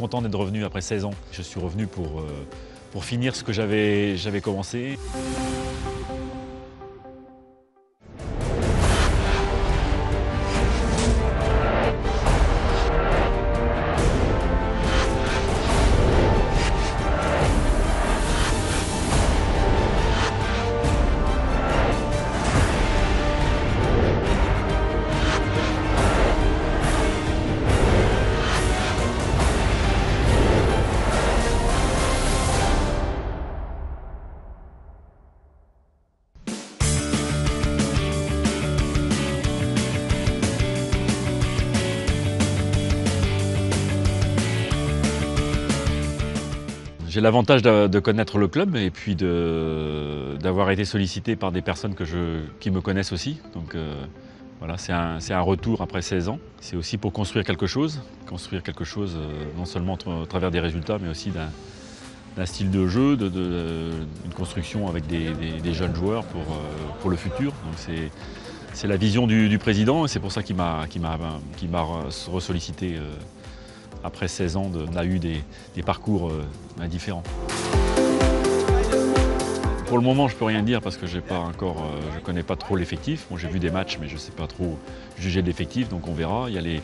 content d'être revenu après 16 ans. Je suis revenu pour finir ce que j'avais commencé. J'ai l'avantage de connaître le club et puis d'avoir été sollicité par des personnes qui me connaissent aussi. Donc voilà, c'est un retour après 16 ans. C'est aussi pour construire quelque chose non seulement au travers des résultats, mais aussi d'un style de jeu, d'une construction avec des jeunes joueurs pour le futur. Donc c'est la vision du président et c'est pour ça qu'il m'a ressollicité. Après 16 ans, on a eu des parcours différents. Pour le moment, je ne peux rien dire parce que je ne connais pas trop l'effectif. Bon, j'ai vu des matchs, mais je ne sais pas trop juger de l'effectif, donc on verra. Il y a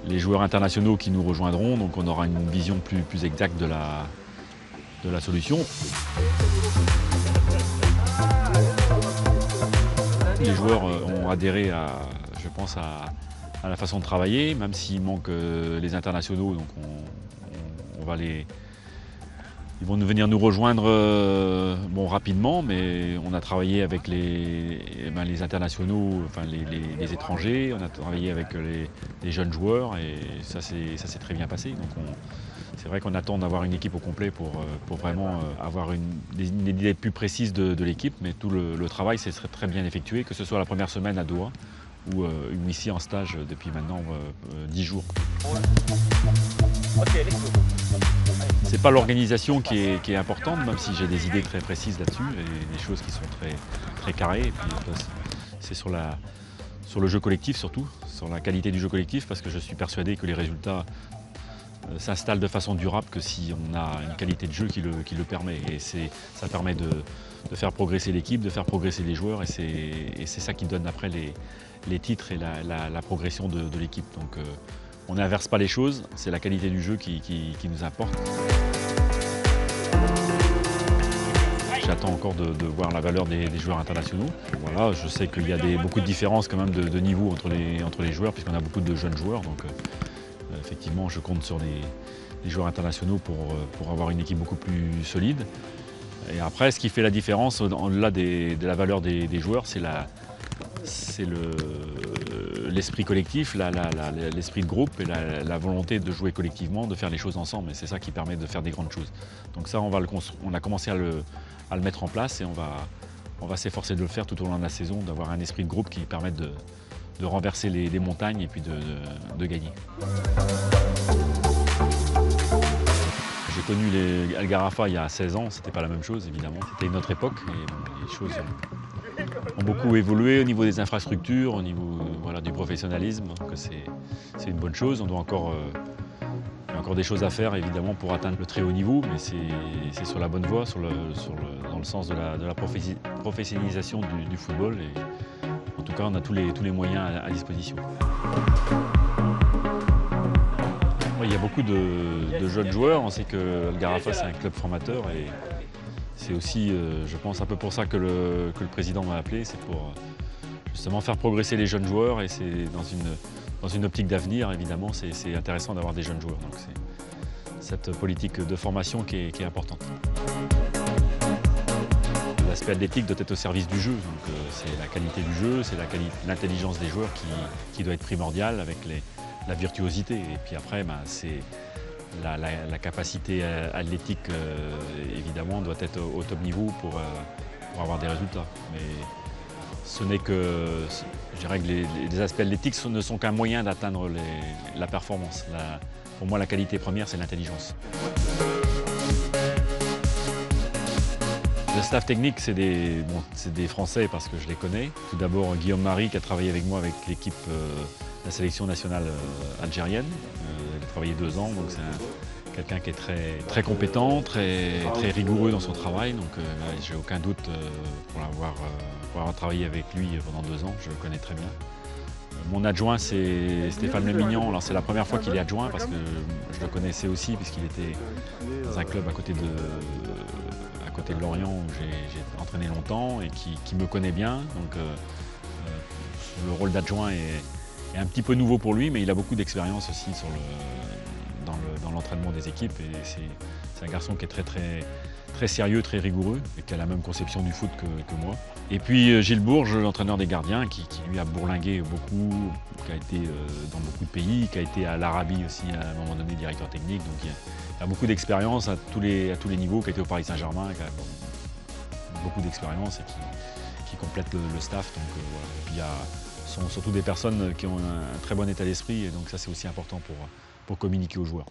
les joueurs internationaux qui nous rejoindront, donc on aura une vision plus exacte de la solution. Les joueurs ont adhéré je pense, à la façon de travailler, même s'il manque les internationaux, donc ils vont venir nous rejoindre rapidement, mais on a travaillé avec les internationaux, enfin les étrangers, on a travaillé avec les jeunes joueurs et ça s'est très bien passé. Donc c'est vrai qu'on attend d'avoir une équipe au complet pour vraiment avoir une idée plus précise de l'équipe, mais tout le travail s'est très bien effectué, que ce soit la première semaine à Doha, ou ici en stage depuis maintenant 10 jours. C'est pas l'organisation qui est importante, même si j'ai des idées très précises là-dessus, et des choses qui sont très carrées. Et puis, c'est sur le jeu collectif surtout, sur la qualité du jeu collectif, parce que je suis persuadé que les résultats s'installent de façon durable que si on a une qualité de jeu qui le permet. Et ça permet de faire progresser l'équipe, de faire progresser les joueurs, et c'est ça qui donne après les titres et la progression de l'équipe. Donc on n'inverse pas les choses, c'est la qualité du jeu qui nous importe. J'attends encore de voir la valeur des joueurs internationaux. Voilà, je sais qu'il y a beaucoup de différences quand même de niveau entre les joueurs, puisqu'on a beaucoup de jeunes joueurs. Donc effectivement, je compte sur les joueurs internationaux pour avoir une équipe beaucoup plus solide. Et après, ce qui fait la différence, au-delà de la valeur des joueurs, c'est l'esprit collectif, l'esprit de groupe et la volonté de jouer collectivement, de faire les choses ensemble. Et c'est ça qui permet de faire des grandes choses. Donc ça, on a commencé à le mettre en place et on va s'efforcer de le faire tout au long de la saison, d'avoir un esprit de groupe qui permette de renverser les montagnes et puis de gagner. J'ai connu les Al-Gharafa il y a 16 ans, c'était pas la même chose évidemment, c'était une autre époque et les choses ont beaucoup évolué au niveau des infrastructures, au niveau du professionnalisme, donc c'est une bonne chose. Il y a encore des choses à faire évidemment pour atteindre le très haut niveau, mais c'est sur la bonne voie, dans le sens de la professionnalisation du football. Et en tout cas, on a tous les moyens à disposition. Il y a beaucoup de jeunes joueurs. On sait que Al-Gharafa, c'est un club formateur et c'est aussi, je pense, un peu pour ça que le président m'a appelé. C'est pour justement faire progresser les jeunes joueurs et c'est dans une optique d'avenir, évidemment, c'est intéressant d'avoir des jeunes joueurs. Donc c'est cette politique de formation qui est importante. L'aspect athlétique doit être au service du jeu. Donc c'est la qualité du jeu, c'est l'intelligence des joueurs qui doit être primordiale avec la virtuosité. Et puis après, c'est la capacité athlétique, évidemment, doit être au top niveau pour avoir des résultats. Mais ce n'est que, je dirais que les aspects athlétiques ne sont qu'un moyen d'atteindre la performance. Pour moi, la qualité première, c'est l'intelligence. Le staff technique, c'est des Français parce que je les connais. Tout d'abord, Guillaume Marie qui a travaillé avec moi avec l'équipe de la sélection nationale algérienne. Il a travaillé 2 ans, donc c'est quelqu'un qui est très compétent, très rigoureux dans son travail, donc j'ai aucun doute pour avoir travaillé avec lui pendant 2 ans, je le connais très bien. Mon adjoint, c'est Stéphane Lemignan. Alors c'est la première fois qu'il est adjoint parce que je le connaissais aussi puisqu'il était dans un club à côté de Lorient où j'ai entraîné longtemps et qui me connaît bien. Donc le rôle d'adjoint est un petit peu nouveau pour lui, mais il a beaucoup d'expérience aussi dans l'entraînement des équipes. Et c'est un garçon qui est très sérieux, très rigoureux et qui a la même conception du foot que moi. Et puis Gilles Bourges, l'entraîneur des gardiens, qui lui a bourlingué beaucoup, qui a été dans beaucoup de pays, qui a été à l'Arabie aussi à un moment donné directeur technique. Donc il a beaucoup d'expérience à tous les niveaux, qui a été au Paris Saint-Germain, qui a beaucoup d'expérience et qui complète le staff. Donc, voilà. Et puis il y a surtout des personnes qui ont un très bon état d'esprit et donc ça c'est aussi important pour communiquer aux joueurs.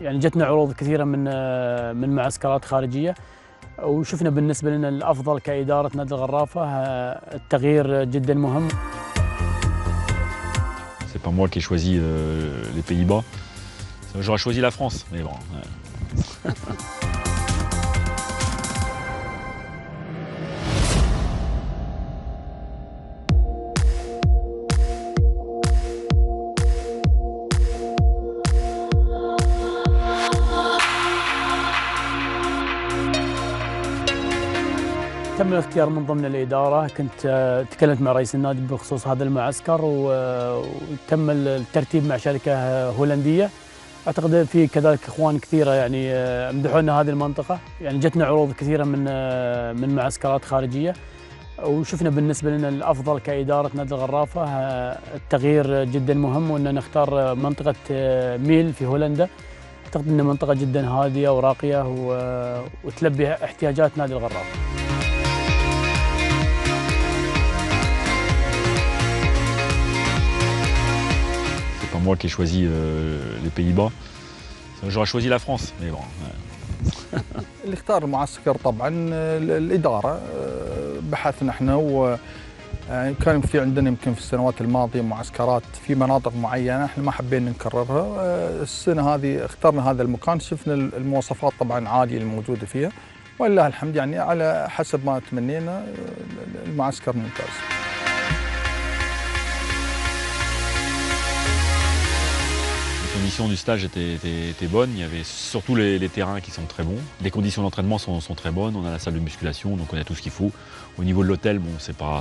يعني جتنا عروض كثيرة من معسكرات خارجية وشفنا بالنسبة لنا الأفضل كإدارة نادي الغرافة التغيير جدا مهم. C'est pas moi qui ai choisi les Pays-Bas. J'aurais choisi la France, mais bon. تم الاختيار من ضمن الإدارة، كنت تكلمت مع رئيس النادي بخصوص هذا المعسكر وتم الترتيب مع شركة هولندية. أعتقد في كذلك إخوان كثيرة يعني مدحوا لنا هذه المنطقة، يعني جتنا عروض كثيرة من معسكرات خارجية وشفنا بالنسبة لنا الأفضل كإدارة نادي الغرافة التغيير جدا مهم وأن نختار منطقة ميل في هولندا. أعتقد أنها منطقة جدا هادية وراقية وتلبي احتياجات نادي الغرافة. C'est pas moi qui ai choisi les Pays-Bas. J'aurais choisi la France, mais bon. اللي اختار المعسكر طبعا الإدارة. بحثنا احنا وكان في عندنا يمكن في السنوات الماضية معسكرات في مناطق معينة احنا ما حبينا نكررها. السنة هذه اخترنا هذا المكان، شفنا المواصفات طبعا عالية الموجودة فيها ولله الحمد، يعني على حسب ما تمنينا المعسكر ممتاز. Les conditions du stage étaient bonnes, il y avait surtout les terrains qui sont très bons. Les conditions d'entraînement sont très bonnes, on a la salle de musculation, donc on a tout ce qu'il faut. Au niveau de l'hôtel, bon,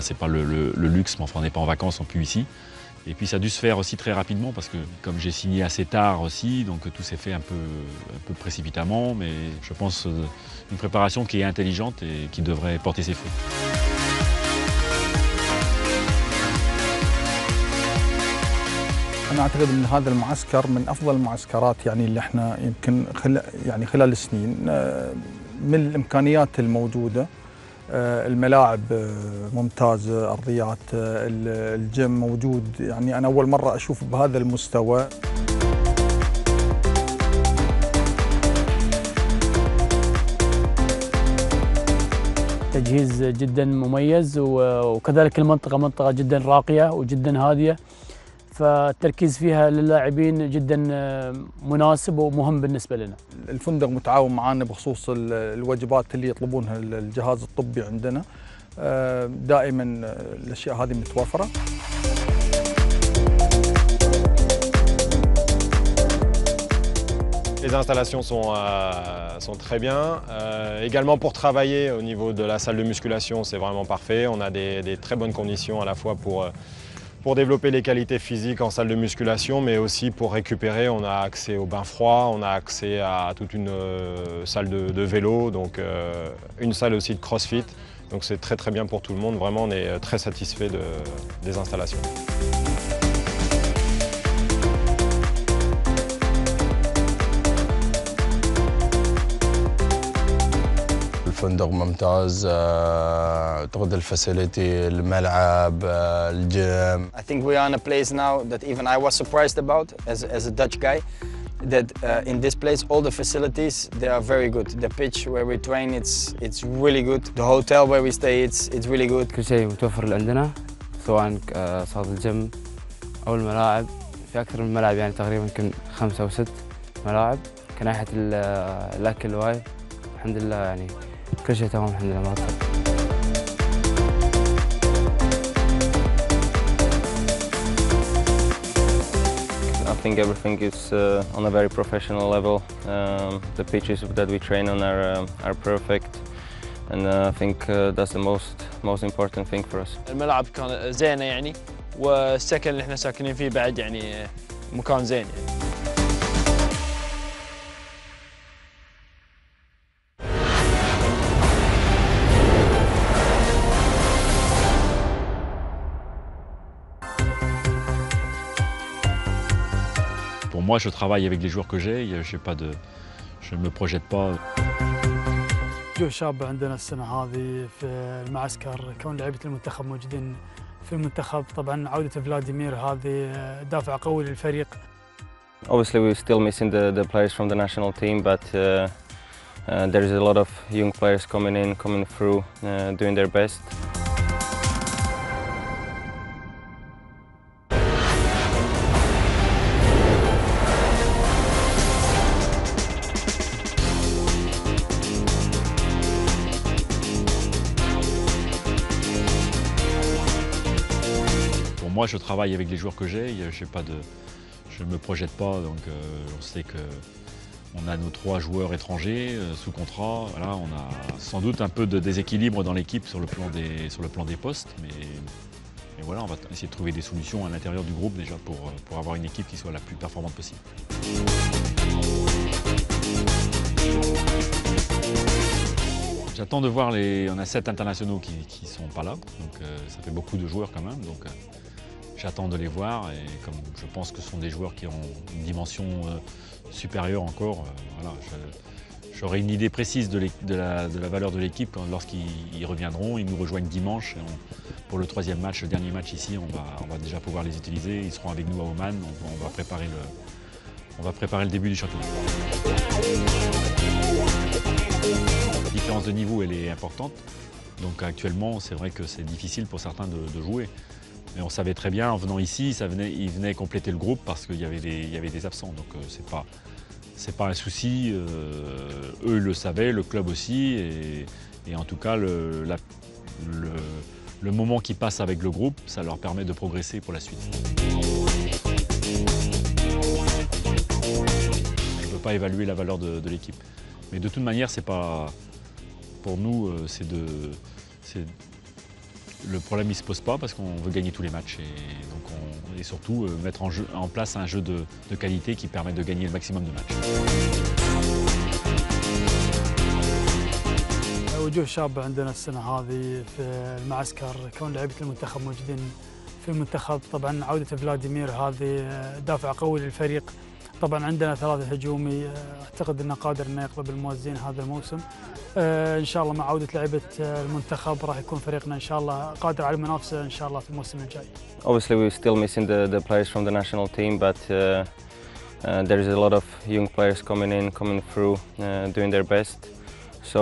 c'est pas le luxe, mais enfin on n'est pas en vacances, on pue ici. Et puis ça a dû se faire aussi très rapidement parce que comme j'ai signé assez tard aussi, donc tout s'est fait un peu précipitamment, mais je pense une préparation qui est intelligente et qui devrait porter ses fruits. أنا أعتقد أن هذا المعسكر من أفضل المعسكرات يعني اللي احنا يمكن خلال السنين من الإمكانيات الموجودة. الملاعب ممتازة، أرضيات الجيم موجود، يعني أنا أول مرة أشوف بهذا المستوى. تجهيز جدا مميز وكذلك المنطقة منطقة جدا راقية وجدا هادية، فالتركيز فيها للاعبين جدا مناسب ومهم بالنسبة لنا. الفندق متعاون معنا بخصوص الوجبات اللي يطلبونها الجهاز الطبي عندنا، دائما الأشياء هذه متوفرة. Les installations sont très bien. Également pour travailler au niveau de la salle de musculation, c'est vraiment parfait. On a des très bonnes conditions à la fois pour développer les qualités physiques en salle de musculation, mais aussi pour récupérer. On a accès au bain froid, on a accès à toute une salle de vélo, donc une salle aussi de crossfit. Donc c'est très bien pour tout le monde. Vraiment, on est très satisfait des installations. الفندق ممتاز، أعتقد الفاسيلتي، الملعب، الجيم. I think we are in a place now that even I was surprised about as a Dutch guy. that in this place all the facilities they are very good. The pitch where we train it's really good. The hotel where we stay it's really good. كل شيء متوفر عندنا سواء صالة الجيم أو الملاعب. في أكثر من ملعب يعني تقريبا يمكن 5 أو 6 ملاعب. كناحية الأكل واي الحمد لله يعني كل شيء تمام الحمد لله مرتب. I think everything is on a very professional level. The pitches that we train on are perfect, and I think that's the most important thing for us. الملعب كان زينة يعني، والسكن اللي احنا ساكنين فيه بعد يعني مكان زين يعني. Pour moi, je travaille avec les joueurs que j'ai. Je ne me projette pas. وجوه شابة عندنا السنة هذه في المعسكر، كون لعيبة المنتخب موجودين في المنتخب. طبعا عودة فلاديمير هذه دافع قوي للفريق. Obviously, we're still missing the players from the national team, but there is a lot of young players coming through, doing their best. Moi, je travaille avec les joueurs que j'ai. Je ne me projette pas. Donc, on sait qu'on a nos 3 joueurs étrangers sous contrat. Voilà, on a sans doute un peu de déséquilibre dans l'équipe sur le plan des postes. Mais voilà, on va essayer de trouver des solutions à l'intérieur du groupe déjà pour avoir une équipe qui soit la plus performante possible. J'attends de voir on a 7 internationaux qui sont pas là. Donc, ça fait beaucoup de joueurs quand même. Donc, j'attends de les voir et comme je pense que ce sont des joueurs qui ont une dimension supérieure encore, voilà, j'aurai une idée précise de la valeur de l'équipe lorsqu'ils reviendront. Ils nous rejoignent dimanche pour le 3e match, le dernier match ici. On va déjà pouvoir les utiliser. Ils seront avec nous à Oman. On va préparer le début du championnat. La différence de niveau elle est importante. Donc actuellement c'est vrai que c'est difficile pour certains de jouer. Mais on savait très bien, en venant ici, ils venaient compléter le groupe parce qu'il y avait des absents. Donc c'est pas un souci, eux le savaient, le club aussi. Et en tout cas, le moment qu'ils passent avec le groupe, ça leur permet de progresser pour la suite. Je ne peux pas évaluer la valeur de l'équipe. Mais de toute manière, c'est pas, pour nous, le problème ne se pose pas parce qu'on veut gagner tous les matchs et surtout mettre en place un jeu de qualité qui permet de gagner le maximum de matchs. وجوه شابة عندنا السنة هذه في المعسكر، كون لعيبة المنتخب موجودين في المنتخب. طبعا عودة فلاديمير هذه دافع قوي للفريق. طبعا عندنا 3 هجومي، اعتقد انه قادر انه يقلب الموازين هذا الموسم. ان شاء الله مع عودة لعيبة المنتخب راح يكون فريقنا ان شاء الله قادر على المنافسة ان شاء الله في الموسم الجاي. Obviously, we're still missing the players from the national team, but there is a lot of young players coming through, doing their best. So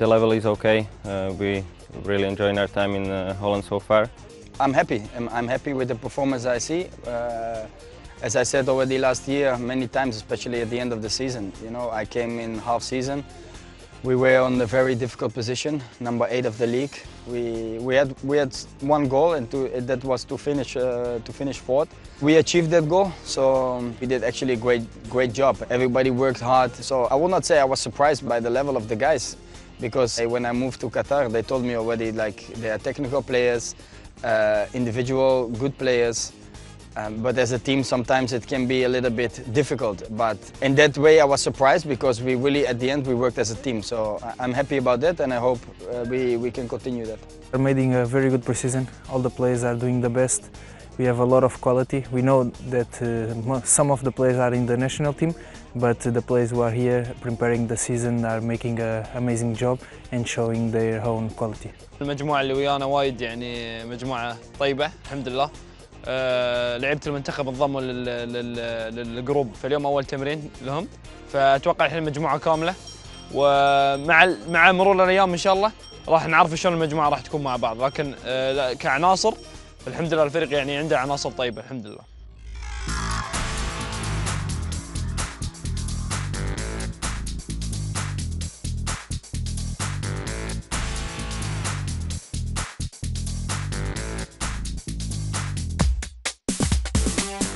the level is okay. We really enjoying our time in Holland so far. I'm happy. I'm happy with the performance I see. As I said already last year, many times, especially at the end of the season, you know, I came in half season. We were on a very difficult position, number 8 of the league. We had 1 goal, and that was to finish 4th. We achieved that goal, so we did actually a great job. Everybody worked hard. So I will not say I was surprised by the level of the guys, because when I moved to Qatar, they told me already like they are technical players, individual good players. But as a team, sometimes it can be a little bit difficult. But in that way, I was surprised because we really, at the end, we worked as a team. So I'm happy about that, and I hope we can continue that. We're making a very good preseason. All the players are doing the best. We have a lot of quality. We know that some of the players are in the national team, but the players who are here preparing the season are making an amazing job and showing their own quality. المجموعة اللي ويانا وايد يعني مجموعة طيبة الحمد لله. لعيبه المنتخب انضموا للجروب، فاليوم اول تمرين لهم، فاتوقع الحين المجموعه كامله، ومع مرور الايام ان شاء الله راح نعرف شلون المجموعه راح تكون مع بعض، لكن كعناصر الحمد لله الفريق يعني عنده عناصر طيبه الحمد لله.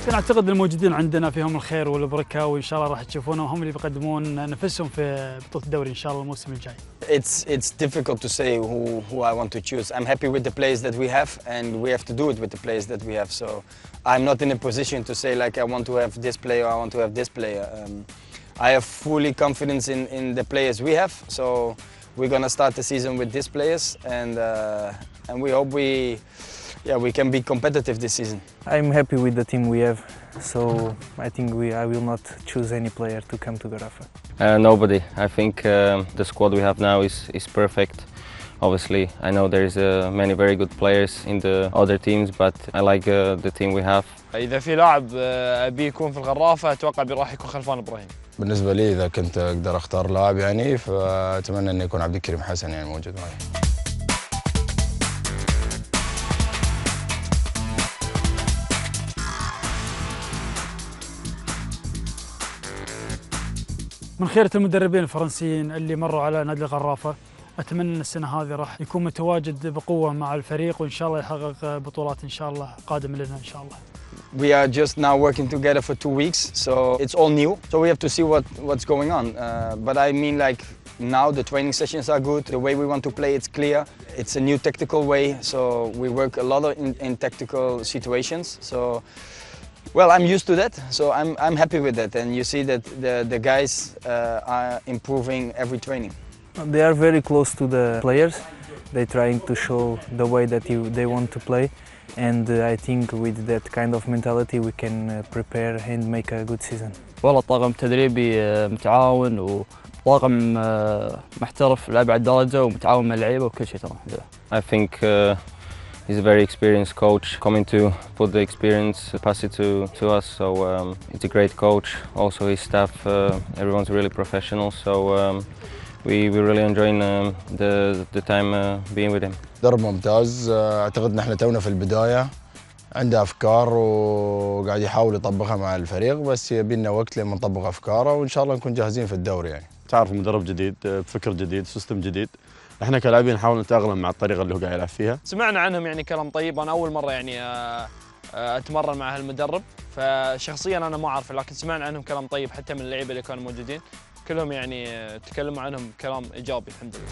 أنا أعتقد الموجودين عندنا فيهم الخير والبركة، وإن شاء الله راح تشوفونهم هم اللي بيقدمون نفسهم في بطولة الدوري إن شاء الله الموسم الجاي. It's difficult to say who I want to choose. I'm happy with the players that we have, and we have to do it with the players that we have. So I'm not in a position to say like I want to have this player, I want to have this player. I have fully confidence in the players we have. So we're gonna start the season with these players, and we hope we can be competitive this season. I'm happy with the team we have, so I think I will not choose any player to come to Garafa. Nobody. I think the squad we have now is perfect. Obviously, I know there is many very good players in the other teams, but I like the team we have. إذا في لاعب أبي يكون في الغرافة أتوقع راح يكون خلفان إبراهيم. بالنسبة لي إذا كنت أقدر أختار لاعب يعني فأتمنى أن يكون عبد الكريم حسن يعني موجود معي. من خيرة المدربين الفرنسيين اللي مروا على نادي الغرافة، أتمنى أن السنة هذه راح يكون متواجد بقوة مع الفريق، وإن شاء الله يحقق بطولات إن شاء الله قادمة لنا إن شاء الله. We are just now working together for 2 weeks, so it's all new. So we have to see what's going on. But I mean, like now the training sessions are good. The way we want to play, it's clear. It's a new tactical way. So we work a lot in tactical situations. So, well, I'm used to that. So I'm happy with that. And you see that the guys are improving every training. They are very close to the players. They're trying to show the way that they want to play. And I think with that kind of mentality we can prepare and make a good season. والله طاقم تدريبي متعاون وطاقم محترف لأبعد درجة ومتعاون مع اللعيبة وكل شيء ترى. I think he's a very experienced coach coming to put the experience, pass it to us. So it's a great coach. Also his staff, everyone's really professional. So we're really enjoying the time being with him. مدرب ممتاز، اعتقد نحن تونا في البدايه، عنده افكار وقاعد يحاول يطبقها مع الفريق، بس يبي لنا وقت لما نطبق افكاره وان شاء الله نكون جاهزين في الدوري يعني. تعرف مدرب جديد بفكر جديد سيستم جديد، احنا كلاعبين نحاول نتاقلم مع الطريقه اللي هو قاعد يلعب فيها. سمعنا عنهم يعني كلام طيب، انا اول مره يعني اتمرن مع هالمدرب، فشخصيا انا ما اعرف، لكن سمعنا عنهم كلام طيب حتى من اللعيبه اللي كانوا موجودين، كلهم يعني تكلموا عنهم كلام ايجابي الحمد لله.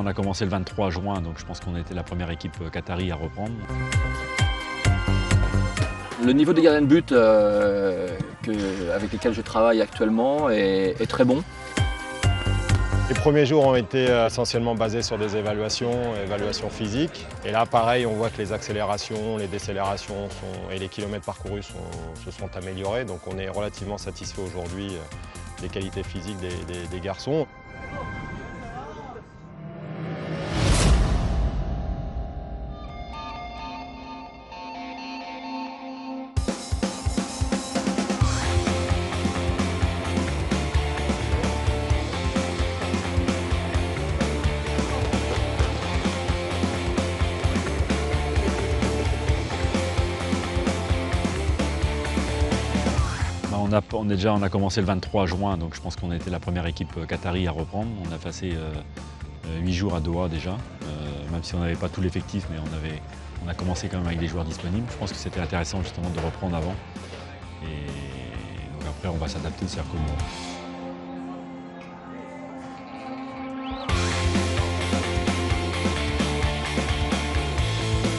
On a commencé le 23 juin, donc je pense qu'on était la première équipe qatari à reprendre. Le niveau des gardiens de but avec lesquels je travaille actuellement est très bon. Les premiers jours ont été essentiellement basés sur des évaluations physiques. Et là, pareil, on voit que les accélérations, les décélérations et les kilomètres parcourus se sont améliorés. Donc on est relativement satisfait aujourd'hui des qualités physiques des garçons. On a commencé le 23 juin, donc je pense qu'on était la première équipe qatari à reprendre. On a passé 8 jours à Doha déjà, même si on n'avait pas tout l'effectif, mais on a commencé quand même avec des joueurs disponibles. Je pense que c'était intéressant justement de reprendre avant. Et donc après on va s'adapter, c'est comme bon.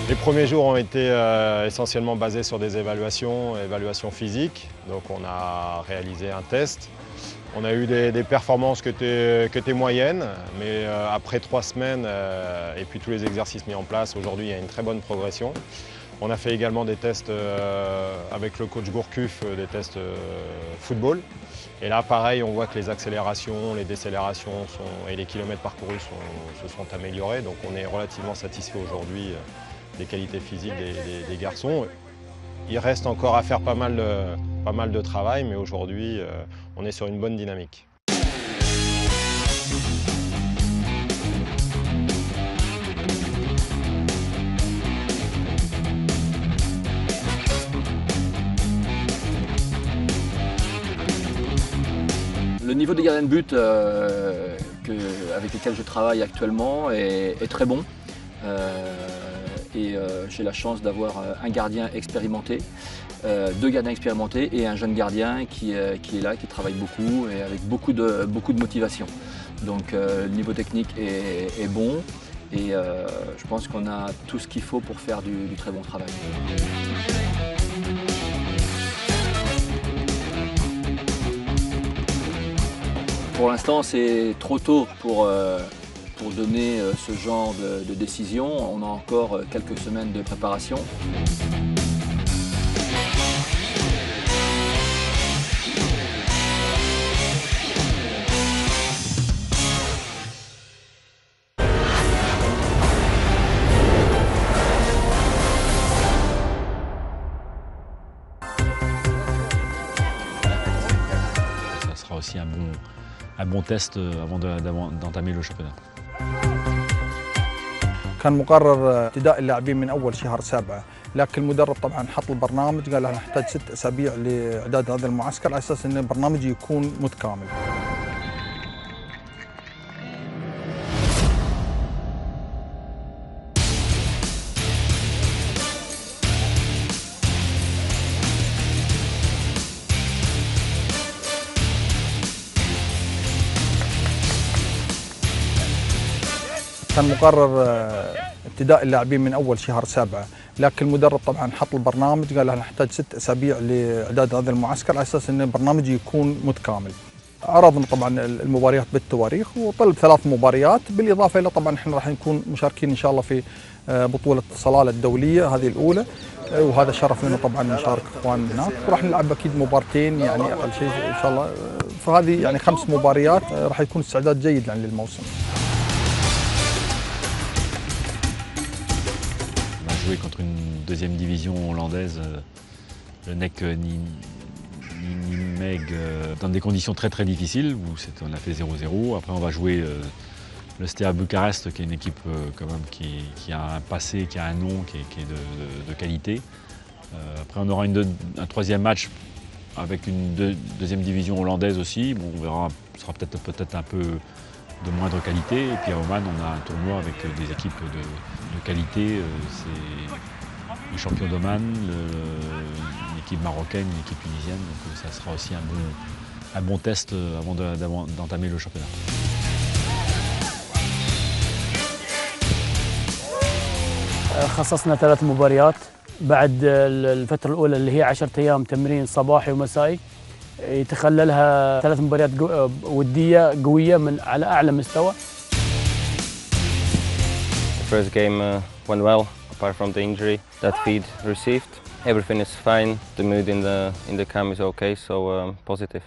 Les premiers jours ont été essentiellement basés sur des évaluations physiques. Donc on a réalisé un test On a eu des performances qui étaient moyennes, mais après 3 semaines et puis tous les exercices mis en place, aujourd'hui il y a une très bonne progression. On a fait également des tests avec le coach Gourcuff, des tests football. Et là pareil, on voit que les accélérations, les décélérations et les kilomètres parcourus se sont améliorés. Donc on est relativement satisfait aujourd'hui des qualités physiques des garçons. Il reste encore à faire pas mal de travail, mais aujourd'hui, on est sur une bonne dynamique. Le niveau des gardiens de but avec lesquels je travaille actuellement est très bon. J'ai la chance d'avoir un gardien expérimenté, 2 gardiens expérimentés et un jeune gardien qui est là, qui travaille beaucoup et avec beaucoup de motivation. Donc le niveau technique est bon et je pense qu'on a tout ce qu'il faut pour faire du très bon travail. Pour l'instant, c'est trop tôt pour donner ce genre de décision. On a encore quelques semaines de préparation. Ça sera aussi un bon test avant d'entamer le championnat. كان مقرر ابتداء اللاعبين من اول شهر 7، لكن المدرب طبعا حط البرنامج، قال نحتاج 6 أسابيع لاعداد هذا المعسكر على اساس ان البرنامج يكون متكامل. كان مقرر ابتداء اللاعبين من اول شهر 7، لكن المدرب طبعا حط البرنامج، قال نحتاج 6 أسابيع لاعداد هذا المعسكر على اساس ان البرنامج يكون متكامل. عرضنا طبعا المباريات بالتواريخ وطلب 3 مباريات، بالاضافه الى طبعا احنا راح نكون مشاركين ان شاء الله في بطوله صلاله الدوليه هذه الاولى، وهذا شرف لنا طبعا نشارك اخواننا هناك، وراح نلعب اكيد مبارتين يعني اقل شيء ان شاء الله، فهذه يعني 5 مباريات راح يكون استعداد جيد يعني للموسم. Jouer contre une deuxième division hollandaise, le NEC Nijmegen, dans des conditions très difficiles, où on a fait 0-0. Après on va jouer le Steaua Bucarest, qui est une équipe quand même qui a un passé, qui a un nom, qui est de qualité. Après on aura un 3e match avec une deuxième division hollandaise aussi. Bon, on verra, ce sera peut-être un peu de moindre qualité. Et puis à Oman, on a un tournoi avec des équipes de qualité. C'est le champion d'Oman, une équipe marocaine, une équipe tunisienne. Donc ça sera aussi un bon test avant d'entamer le championnat. خصصنا 3 مباريات بعد الفترة الأولى اللي هي 10 أيام تمرين صباحي ومسائي، يتخللها 3 مباريات ودية قوية من على أعلى مستوى. The first game went well, apart from the injury that Feed received. Everything is fine. The mood in the camp is okay, so positive.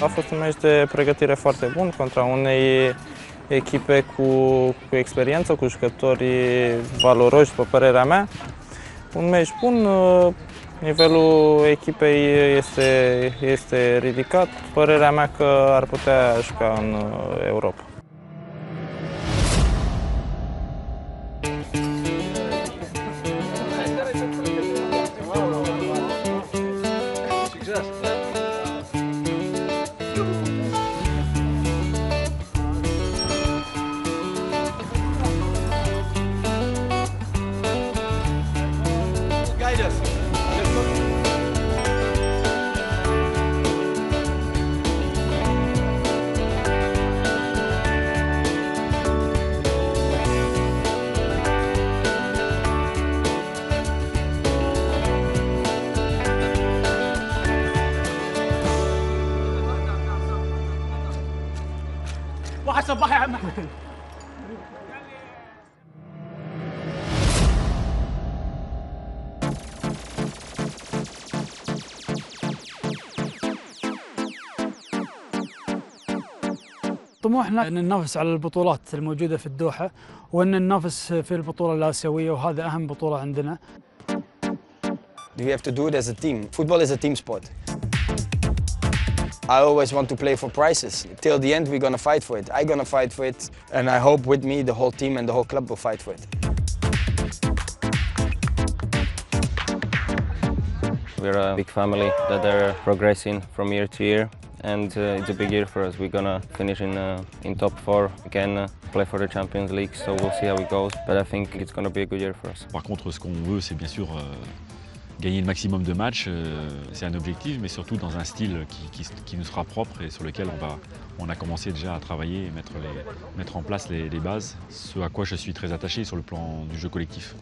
A fost un meci de pregătire foarte bun contra unei echipe cu experiență, cu jucători valoroși, după părerea mea. Un meci bun, nivelul echipei este ridicat. Părerea mea că ar putea juca în Europa. صباح الصباح يا عم احمد. طموحنا أن ننافس على البطولات الموجودة في الدوحة وأن ننافس في البطولة الآسيوية وهذا أهم بطولة عندنا. We have to do it as a team. Football is a team sport. I always want to play for prizes. Till the end we're going to fight for it. I'm going to fight for it and I hope with me the whole team and the whole club will fight for it. We're a big family that are progressing from year to year. And it's a big year for us. We're gonna finish in top 4 again, play for the Champions League. So we'll see how it goes. But I think it's gonna be a good year for us. Par contre, ce qu'on veut, c'est bien sûr gagner le maximum de matchs. C'est un objectif, mais surtout dans un style qui nous sera propre et sur lequel on a commencé déjà à travailler et mettre en place les bases. Ce à quoi je suis très attaché sur le plan du jeu collectif.